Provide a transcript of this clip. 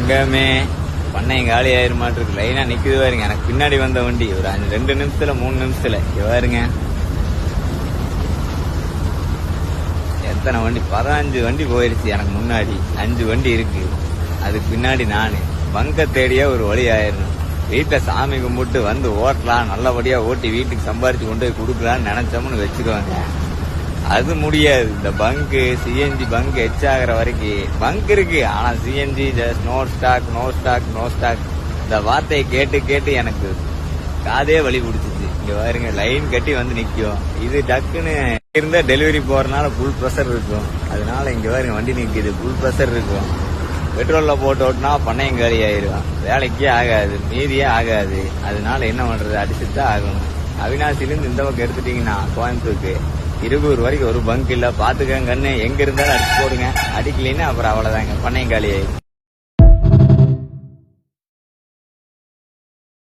தங்கமே பண்ணையும் காலி ஆயிரம் மாட்டிருக்கு. லைனா நிக்குது பாருங்க. எனக்கு பின்னாடி வந்த வண்டி ஒரு 2 நிமிஷத்துல 3 நிமிஷத்துல பாருங்க எத்தனை வண்டி, 15 வண்டி போயிருச்சு. எனக்கு முன்னாடி 5 வண்டி இருக்கு. அதுக்கு பின்னாடி நானு பங்க தேடியா ஒரு வழி ஆயிரணும். வீட்டை சாமி கும்பிட்டு வந்து ஓட்டலாம், நல்லபடியா ஓட்டி வீட்டுக்கு சம்பாரிச்சு கொண்டு போய் கொடுக்கலான்னு நினைச்சோம்னு வச்சுக்கோங்க. அது முடியாது. இந்த பங்கு சிஎன்ஜி பங்கு எச்சாகிற வரைக்கும் பங்க் இருக்கு. ஆனா CNG no stock no stock no stock இந்த வார்த்தையை கேட்டு கேட்டு எனக்கு காதே வலி பிடிச்சிச்சு. இங்க பாருங்க லைன் கட்டி வந்து நிக்கும். இது டக்குன்னு இருந்தா டெலிவரி போறதுனால ஃபுல் ப்ரெஷர் இருக்கும். அதனால இங்க பாருங்க வண்டி நிக்குது, ஃபுல் ப்ரெஷர் இருக்கும். பெட்ரோல்ல போட்டு ஓட்டினா பண்ணையும் காலி ஆயிரும், வேலைக்கே ஆகாது, மீதியே ஆகாது. அதனால என்ன பண்றது, அடிச்சுதான் ஆகணும். அவினாசிலிருந்து இந்த பக்கம் எடுத்துட்டீங்கன்னா கோயம்புத்தூருக்கு 20 வரைக்கும் ஒரு பங்க் இல்ல. பாத்துக்கங்க கண்ணு, எங்க இருந்தாலும் அடிச்சு போடுங்க. அடிக்கலைன்னா அப்புறம் அவ்வளவுதாங்க, பண்ணையும் காலி ஆயிரும்.